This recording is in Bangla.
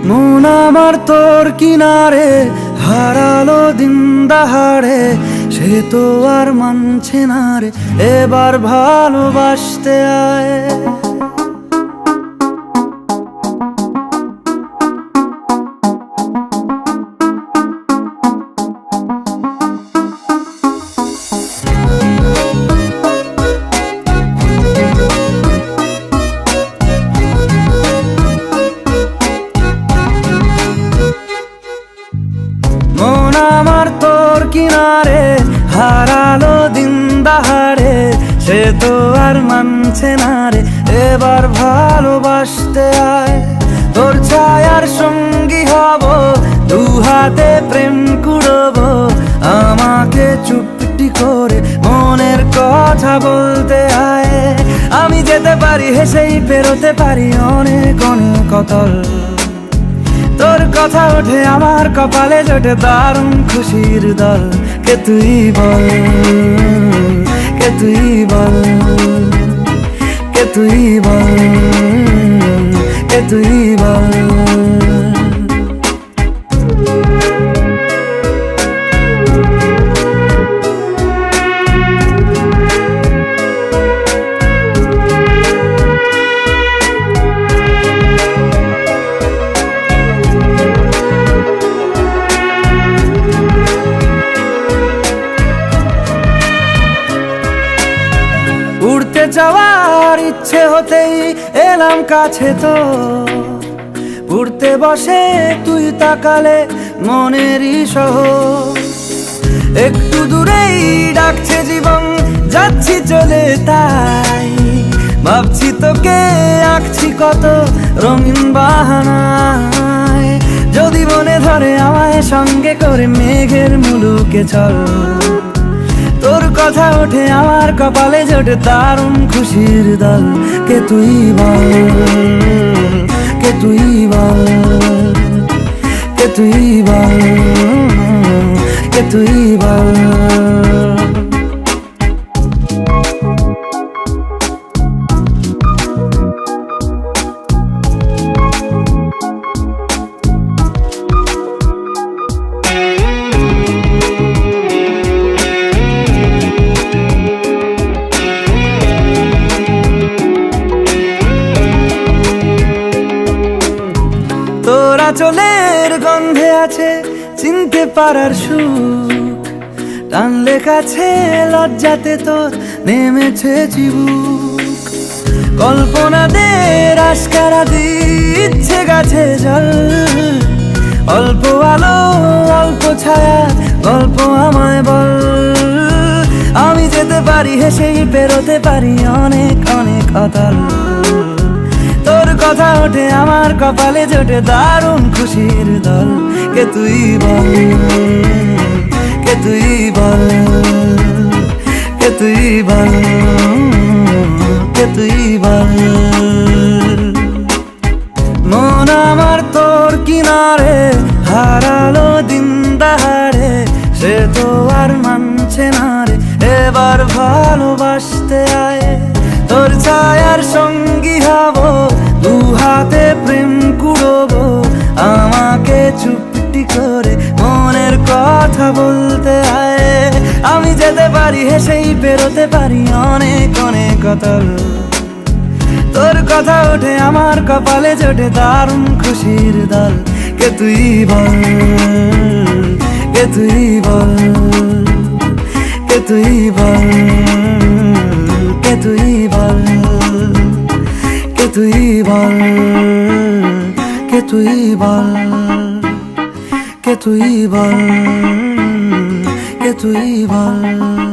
মন আমার তোর কিনারে হারালো দিন দাহাড়ে, সে তো আর মানছে না রে এবার ভালোবাসতে আয়। মন আমার তোর কিনারে হারালো দিন দাহাড়ে, সে তো আর মানছে না রে এবার ভালোবাসতে আয়। তোর ছায়ার সঙ্গী হব, দু হাতে প্রেম কুড়বো, আমাকে চুপটি করে মনের কথা বলতে আয়। আমি যেতে পারি হেসেই পেরোতে পারি অনেক অনেক অতল, তোর কথা ওঠে আমার কপালে জোটে দারুণ খুশির দল। কে তুই বল, কে তুই বল, কে তুই বল, কে তুই বল। উড়তে যাওয়ার ইচ্ছে হতেই এলাম কাছে তো, উড়তে বসে তুই তাকালে মনেরই শহর। একটু দূরেই ডাকছে জীবন, যাচ্ছি চলে তাই ভাবছি তোকে আঁকছি কত রঙিন বাহানায়। যদি মনে ধরে আমায় সঙ্গে করে মেঘের মুলুকে চল, তোর কথা ওঠে আমার কপালে জোটে দারুণ খুশির দল। কে তুই বল, কে তুই বল, কে তুই বল, কে তুই বল। তোরা চলের গন্ধে আছে চিনতে পারার সুখ, টানলে কাছে লজ্জাতে তোর নেমেছে চিবুক। কল্পনাদের আশকারা দিচ্ছে গাছে জল, অল্প আলো অল্প ছায়া গল্প আমায় বল। আমি যেতে পারি হেসেই পেরোতে পারি অনেক অনেক অতল, তোর কথা ওঠে আমার কপালে জোটে দারুণ খুশির দল। কে তুই বল, কে তুই বল, কে তুই বল, কে তুই বল। মন আমার তোর কিনারে হারালো দিন দাহাড়ে, সে তো আর মানছে না রে এবার ভালোবাসতে আয়। তোর ছায়ার সঙ্গী হব, দু হাতে প্রেম কুড়বো, আমাকে চুপটি করে মনের কথা বলতে আয়। আমি যেতে পারি হেসেই পেরোতে পারি অনেক অনেক অতল, তোর কথা ওঠে আমার কপালে জোটে দারুণ খুশির দল। কে তুই বল, কে তুই বল, কে তুই বল, কে তুই বল, কে তুই বল, কে তুই বল, কে তুই বল, কে তুই বল।